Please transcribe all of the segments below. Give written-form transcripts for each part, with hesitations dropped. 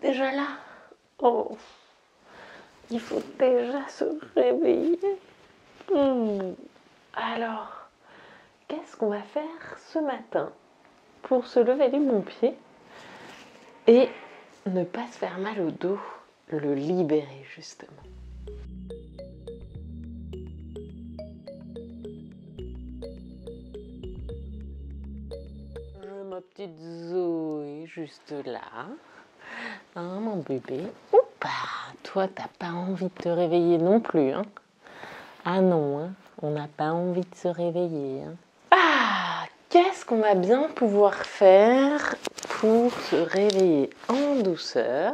déjà là? Oh, il faut déjà se réveiller. Alors, qu'est-ce qu'on va faire ce matin pour se lever du bon pied et ne pas se faire mal au dos, le libérer justement? Ma petite Zoé, juste là. Hein, mon bébé. Oupa, toi, t'as pas envie de te réveiller non plus. Hein? Ah non, hein, on n'a pas envie de se réveiller. Hein? Ah, qu'est-ce qu'on va bien pouvoir faire pour se réveiller en douceur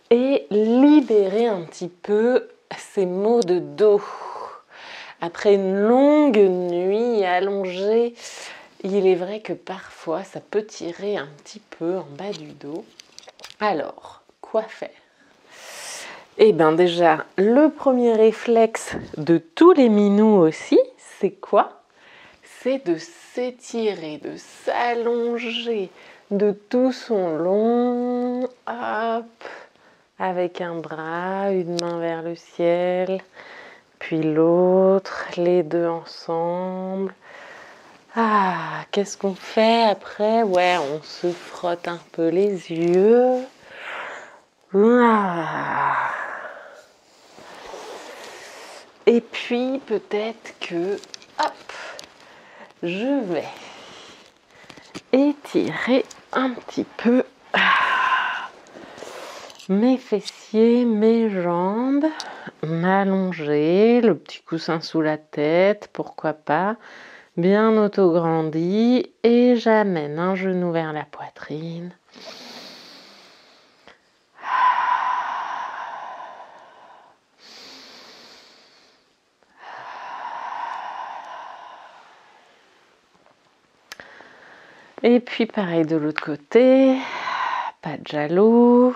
et libérer un petit peu ces maux de dos? Après une longue nuit allongée, il est vrai que parfois ça peut tirer un petit peu en bas du dos. Alors, quoi faire? Eh bien déjà, le premier réflexe de tous les minous aussi, c'est quoi? C'est de s'étirer, de s'allonger de tout son long. Hop, avec un bras, une main vers le ciel, puis l'autre, les deux ensemble. Ah, qu'est-ce qu'on fait après? Ouais, on se frotte un peu les yeux. Ah. Et puis peut-être que, hop, je vais étirer un petit peu mes fessiers, mes jambes, m'allonger, le petit coussin sous la tête, pourquoi pas, bien auto-grandi, et j'amène un genou vers la poitrine. Et puis pareil de l'autre côté, pas de jaloux.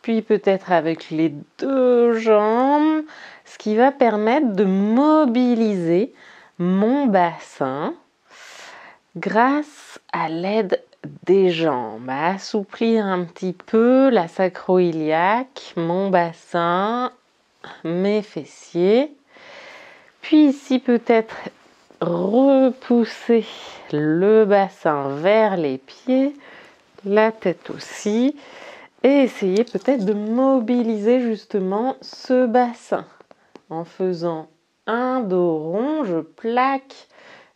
Puis peut-être avec les deux jambes, ce qui va permettre de mobiliser mon bassin grâce à l'aide des jambes, à assouplir un petit peu la sacro-iliaque, mon bassin, mes fessiers. Puis ici peut-être repousser le bassin vers les pieds, la tête aussi. Et essayer peut-être de mobiliser justement ce bassin. En faisant un dos rond, je plaque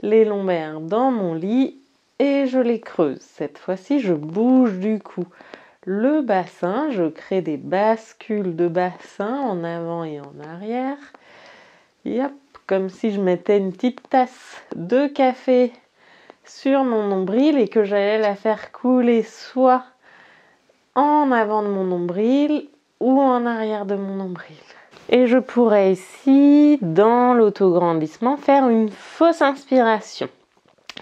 les lombaires dans mon lit et je les creuse. Cette fois-ci, je bouge du coup le bassin, je crée des bascules de bassin en avant et en arrière. Yep, comme si je mettais une petite tasse de café sur mon nombril et que j'allais la faire couler soit en avant de mon nombril ou en arrière de mon nombril. Et je pourrais ici, dans l'autograndissement, faire une fausse inspiration.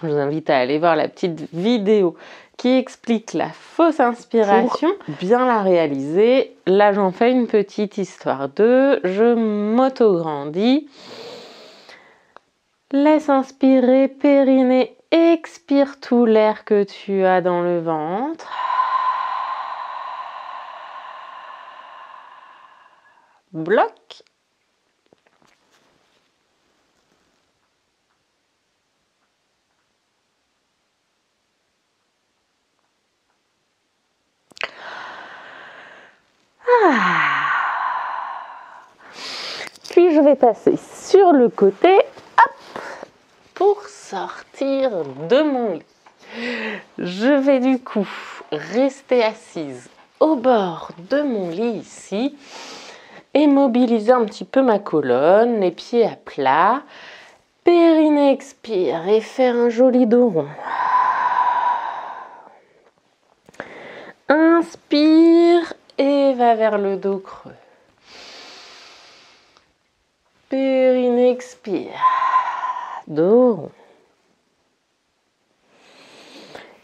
Je vous invite à aller voir la petite vidéo qui explique la fausse inspiration. Pour bien la réaliser, là j'en fais une petite histoire de je m'autograndis. Laisse inspirer, périnée, expire tout l'air que tu as dans le ventre. Bloc. Puis je vais passer sur le côté, hop, pour sortir de mon lit. Je vais du coup rester assise au bord de mon lit ici et mobiliser un petit peu ma colonne, les pieds à plat. Périnée expire et faire un joli dos rond. Inspire et va vers le dos creux. Périnée expire, dos rond.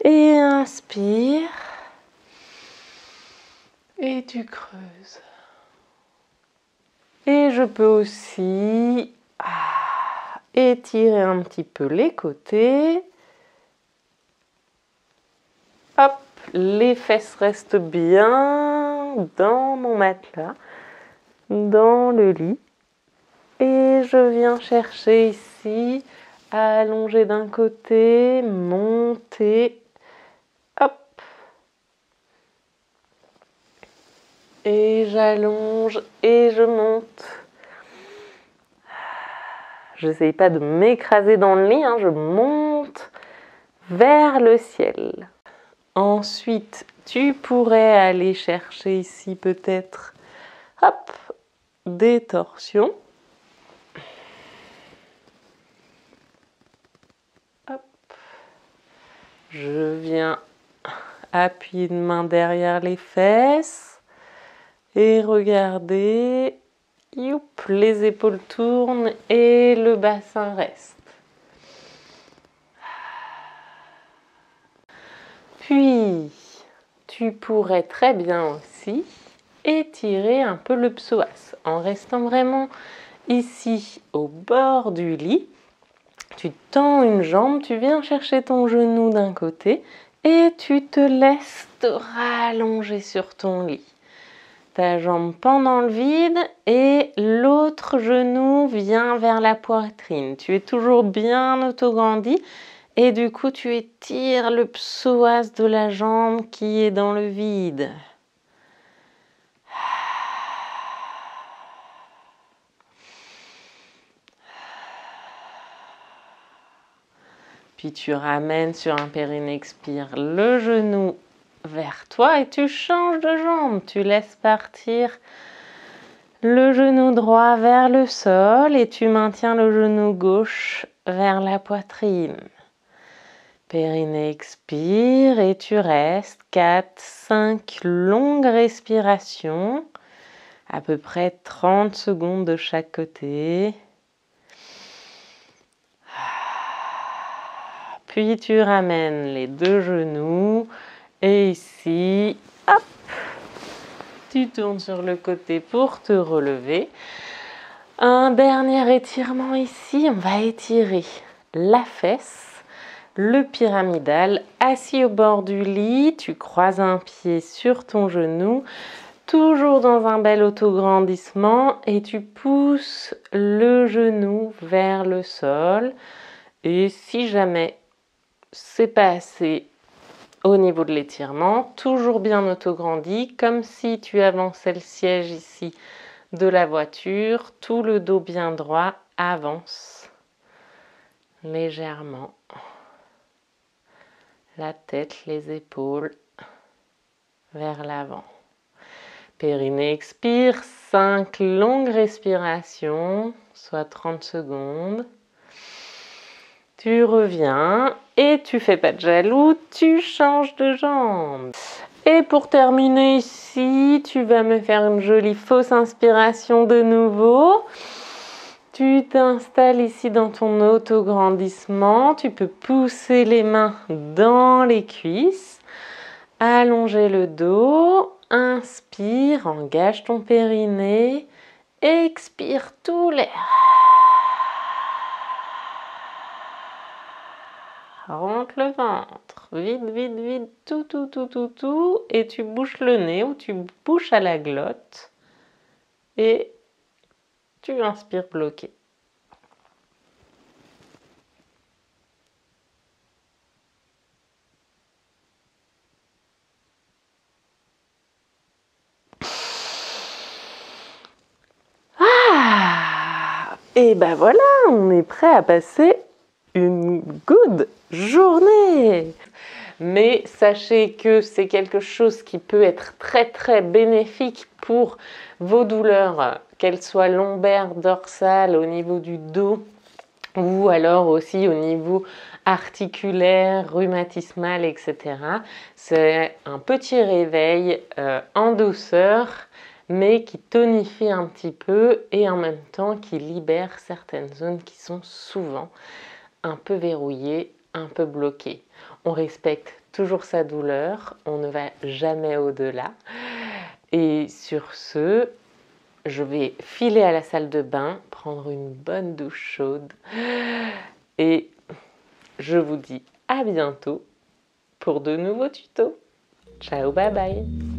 Et inspire et tu creuses. Et je peux aussi étirer un petit peu les côtés. Hop, les fesses restent bien dans mon matelas, dans le lit. Et je viens chercher ici, allonger d'un côté, monter. Hop. Et j'allonge et je monte. Je n'essaye pas de m'écraser dans le lit, hein, je monte vers le ciel. Ensuite, tu pourrais aller chercher ici peut-être, hop, des torsions. Hop. Je viens appuyer une main derrière les fesses et regarder. Youp, les épaules tournent et le bassin reste. Puis, tu pourrais très bien aussi étirer un peu le psoas en restant vraiment ici au bord du lit. Tu tends une jambe, tu viens chercher ton genou d'un côté et tu te laisses te rallonger sur ton lit. Ta jambe pend dans le vide et l'autre genou vient vers la poitrine. Tu es toujours bien autograndi et du coup tu étires le psoas de la jambe qui est dans le vide. Puis tu ramènes sur un périnée expire le genou vers toi et tu changes de jambe. Tu laisses partir le genou droit vers le sol et tu maintiens le genou gauche vers la poitrine. Périnée expire et tu restes 4-5 longues respirations, à peu près 30 secondes de chaque côté. Puis tu ramènes les deux genoux et ici, hop, tu tournes sur le côté pour te relever. Un dernier étirement ici, on va étirer la fesse, le pyramidal, assis au bord du lit, tu croises un pied sur ton genou, toujours dans un bel autograndissement et tu pousses le genou vers le sol. Et si jamais c'est pas assez au niveau de l'étirement, toujours bien autograndi, comme si tu avançais le siège ici de la voiture, tout le dos bien droit avance légèrement. La tête, les épaules vers l'avant. Périnée expire, 5 longues respirations, soit 30 secondes. Tu reviens et tu fais pas de jaloux, tu changes de jambe. Et pour terminer ici, tu vas me faire une jolie fausse inspiration de nouveau. Tu t'installes ici dans ton autograndissement. Tu peux pousser les mains dans les cuisses, allonger le dos. Inspire, engage ton périnée. Expire tout l'air. Rentre le ventre, vide, vide, vide, tout, et tu bouches le nez ou tu bouches à la glotte et tu inspires bloqué. Ah! Et ben voilà, on est prêt à passer une good journée. Mais sachez que c'est quelque chose qui peut être très très bénéfique pour vos douleurs, qu'elles soient lombaires, dorsales, au niveau du dos ou alors aussi au niveau articulaire, rhumatismal, etc. C'est un petit réveil en douceur, mais qui tonifie un petit peu et en même temps qui libère certaines zones qui sont souvent un peu verrouillées, un peu bloquées. On respecte toujours sa douleur, on ne va jamais au-delà. Et sur ce, je vais filer à la salle de bain, prendre une bonne douche chaude et je vous dis à bientôt pour de nouveaux tutos. Ciao, bye bye!